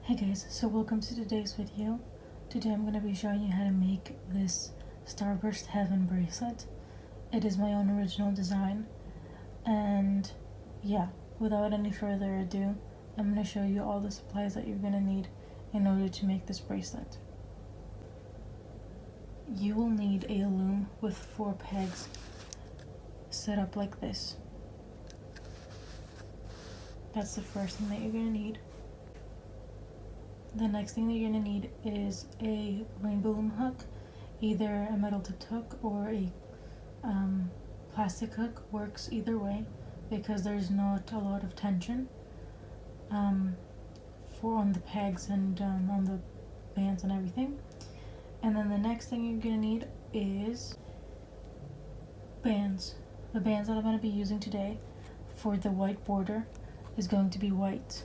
Hey guys, so welcome to today's video. Today I'm going to be showing you how to make this Starburst Heaven bracelet. It is my own original design, and yeah, without any further ado, I'm going to show you all the supplies that you're going to need in order to make this bracelet. You will need a loom with 4 pegs set up like this. That's the first thing that you're going to need. The next thing that you're going to need is a rainbow loom hook, either a metal tipped hook or a plastic hook works either way because there's not a lot of tension on the pegs and on the bands and everything. And then the next thing you're going to need is bands. The bands that I'm going to be using today for the white border is going to be white.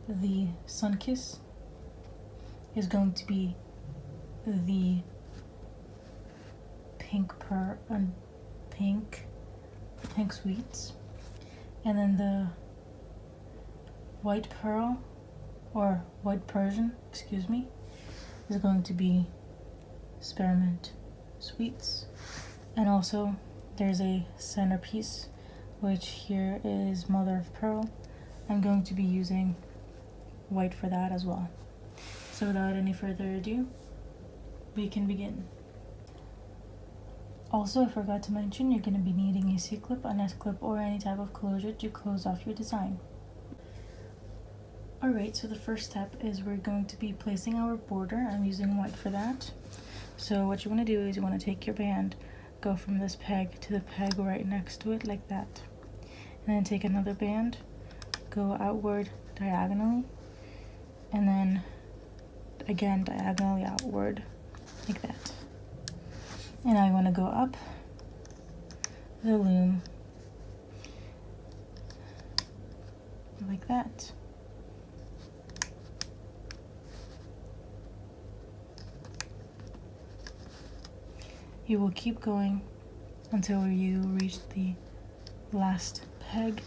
The Sunkiss is going to be the pink sweets, and then the white pearl or white Persian, excuse me, is going to be spearmint sweets. And also there's a centerpiece, which here is mother of pearl. I'm going to be using white for that as well. So without any further ado, we can begin. Also, I forgot to mention, you're going to be needing a C-clip, an S-clip, or any type of closure to close off your design. Alright, so the first step is we're going to be placing our border. I'm using white for that. So what you want to do is you want to take your band, go from this peg to the peg right next to it like that. And then take another band, go outward diagonally, and then again diagonally outward like that. And now you want to go up the loom like that. You will keep going until you reach the last peg,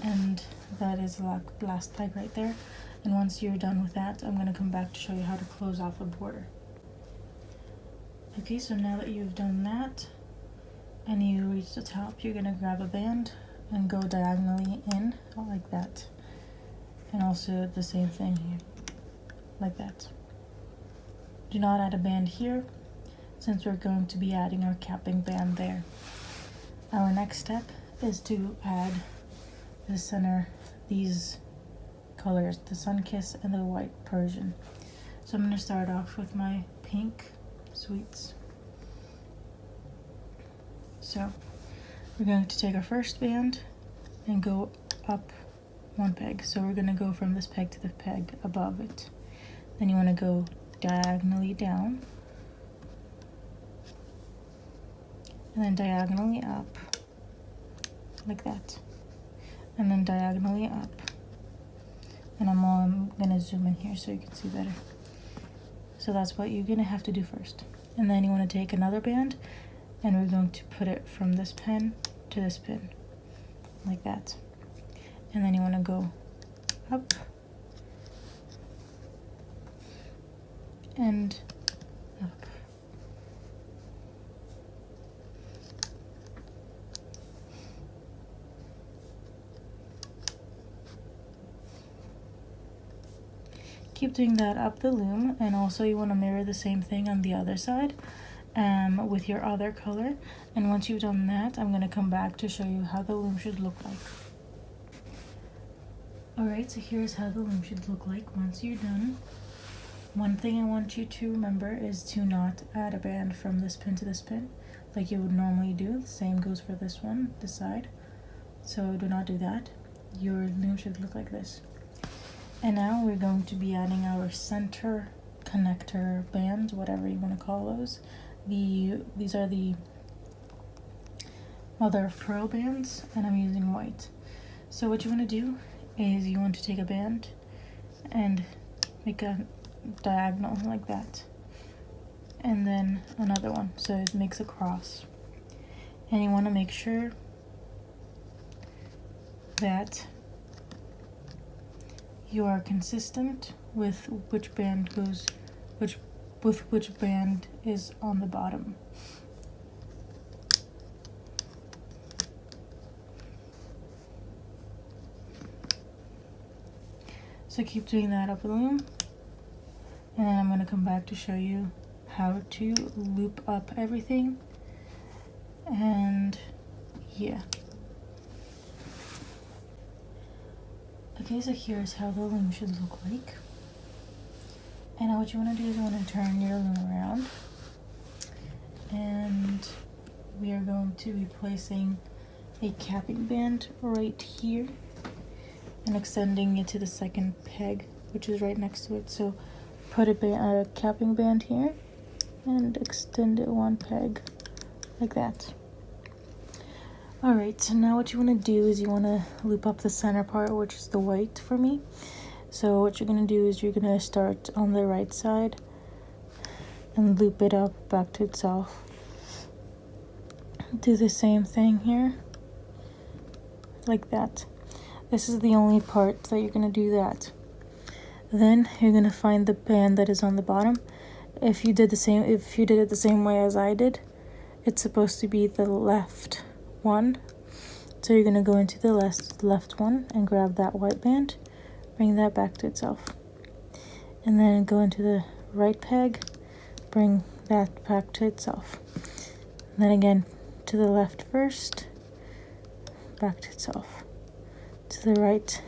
and that is the last peg right there. And once you're done with that, I'm going to come back to show you how to close off a border. Okay, so now that you've done that and you reach the top, you're going to grab a band and go diagonally in like that. And also the same thing here, like that. Do not add a band here, since we're going to be adding our capping band there. Our next step is to add the center, these colors, the Sunkiss and the white Persian. So I'm going to start off with my pink sweets. So we're going to take our first band and go up 1 peg. So we're going to go from this peg to the peg above it. Then you want to go diagonally down, and then diagonally up like that, and then diagonally up. And I'm gonna zoom in here so you can see better. So that's what you're gonna have to do first. And then you want to take another band, and we're going to put it from this pin to this pin like that. And then you want to go up and up. Keep doing that up the loom, and also you want to mirror the same thing on the other side with your other color. And once you've done that, I'm going to come back to show you how the loom should look like. Alright, so here's how the loom should look like once you're done. One thing I want you to remember is to not add a band from this pin to this pin like you would normally do. The same goes for this one, this side. So do not do that. Your loom should look like this. And now we're going to be adding our center connector bands, whatever you want to call those. These are the mother of pearl bands, and I'm using white. So what you want to do is you want to take a band and make a diagonal like that, and then another one, so it makes a cross. And you want to make sure that you are consistent with which band goes, which band is on the bottom. So keep doing that up the loom, and then I'm going to come back to show you how to loop up everything. And yeah. Okay, so here's how the loom should look like. And now what you want to do is you want to turn your loom around, and we are going to be placing a capping band right here and extending it to the second peg, which is right next to it. So put a capping band here and extend it one peg like that. Alright, so now what you want to do is you want to loop up the center part, which is the white for me. So what you're going to do is you're going to start on the right side and loop it up back to itself. Do the same thing here, like that. This is the only part that you're going to do that. Then you're going to find the band that is on the bottom. If you did it the same way as I did, it's supposed to be the left one. So you're going to go into the left one and grab that white band, bring that back to itself, and then go into the right peg, bring that back to itself, and then again to the left first, back to itself, to the right,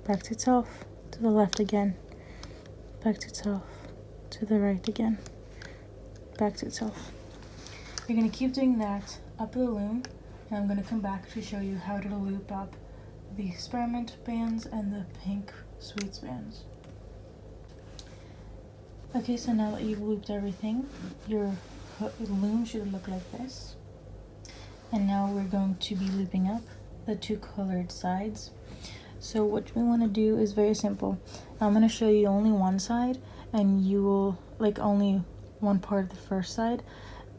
back to itself, to the left again, back to itself, to the right again, back to itself. You're going to keep doing that up the loom, and I'm going to come back to show you how to loop up the experiment bands and the pink sweets bands. Okay, so now that you've looped everything, your loom should look like this. And now we're going to be looping up the two colored sides. So what we want to do is very simple. I'm going to show you only one side, and you will like only one part of the first side,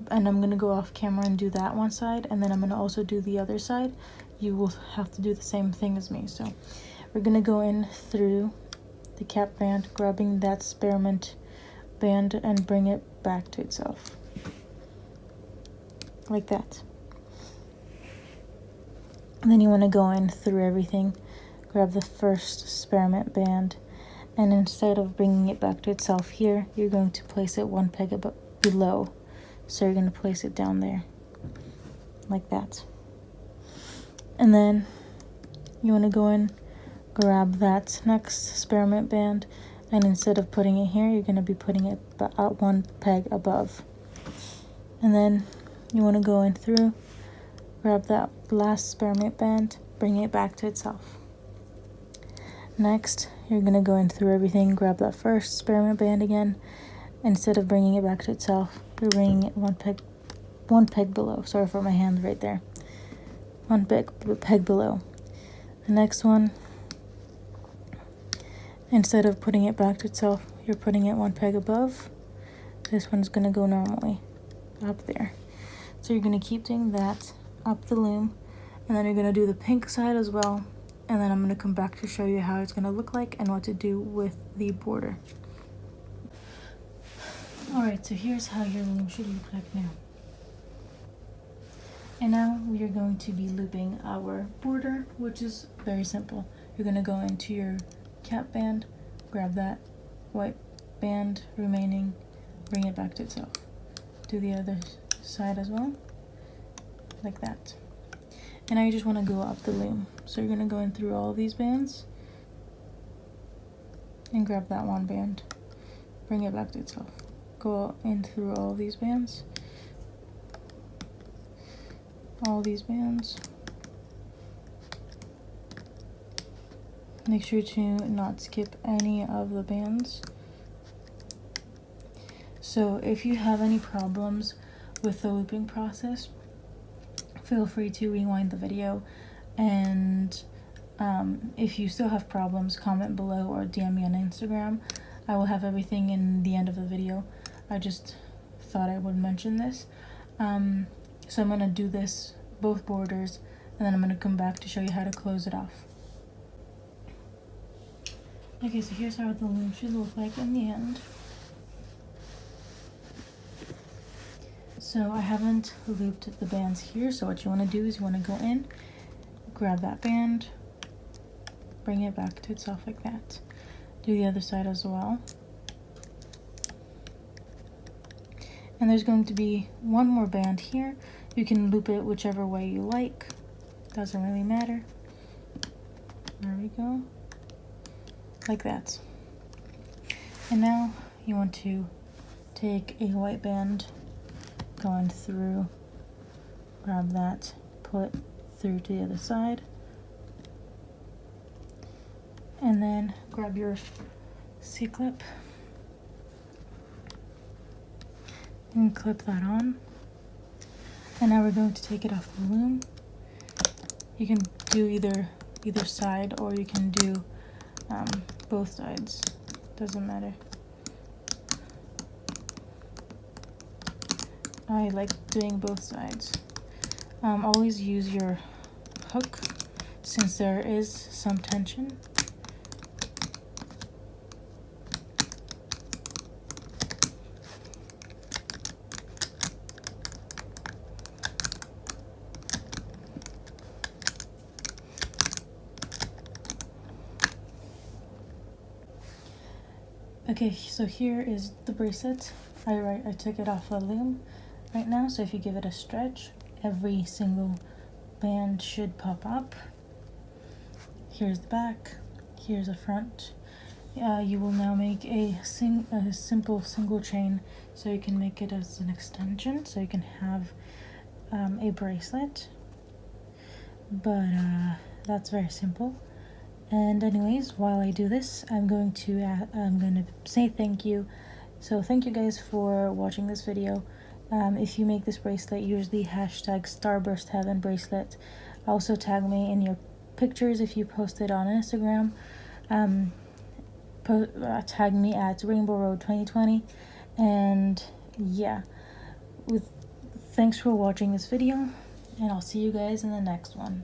and I'm going to go off camera and do that one side, and then I'm going to also do the other side. You will have to do the same thing as me. So we're going to go in through the cap band, grabbing that experiment band and bring it back to itself, like that. And then you want to go in through everything, grab the first experiment band, and instead of bringing it back to itself here, you're going to place it one peg below. So you're going to place it down there, like that. And then you want to go in, grab that next experiment band, and instead of putting it here, you're going to be putting it one peg above. And then you want to go in through, grab that last experiment band, bring it back to itself. Next, you're going to go in through everything, grab that first experiment band again. Instead of bringing it back to itself, you're bringing it one peg below. Sorry for my hand right there. One peg below. The next one, instead of putting it back to itself, you're putting it one peg above. This one's going to go normally up there. So you're going to keep doing that up the loom, and then you're going to do the pink side as well, and then I'm going to come back to show you how it's going to look like and what to do with the border. Alright, so here's how your loom should look like now. And now we are going to be looping our border, which is very simple. You're going to go into your cap band, grab that white band remaining, bring it back to itself. Do the other side as well, like that. And now you just want to go up the loom. So you're going to go in through all of these bands and grab that one band, bring it back to itself. Go in through all these bands, make sure to not skip any of the bands. So if you have any problems with the looping process, feel free to rewind the video, and if you still have problems, comment below or DM me on Instagram. I will have everything in the end of the video. I just thought I would mention this. So I'm going to do this, both borders, and then I'm going to come back to show you how to close it off. Okay, so here's how the loom should look like in the end. So I haven't looped the bands here, so what you want to do is you want to go in, grab that band, bring it back to itself like that. Do the other side as well. And there's going to be one more band here. You can loop it whichever way you like. Doesn't really matter. There we go. Like that. And now you want to take a white band going through, grab that, put through to the other side, and then grab your C-clip and clip that on. And now we're going to take it off the loom. You can do either side, or you can do both sides, doesn't matter. I like doing both sides. Always use your hook since there is some tension. Okay, so here is the bracelet. I took it off the loom right now, so if you give it a stretch, every single band should pop up. Here's the back, here's the front. You will now make a simple single chain, so you can make it as an extension, so you can have a bracelet. But that's very simple. And anyways, while I do this, I'm going to say thank you. So thank you guys for watching this video. If you make this bracelet, usually hashtag Starburst Heaven bracelet. Also tag me in your pictures if you post it on Instagram. Tag me at Rainbow Road 2020. And yeah, thanks for watching this video, and I'll see you guys in the next one.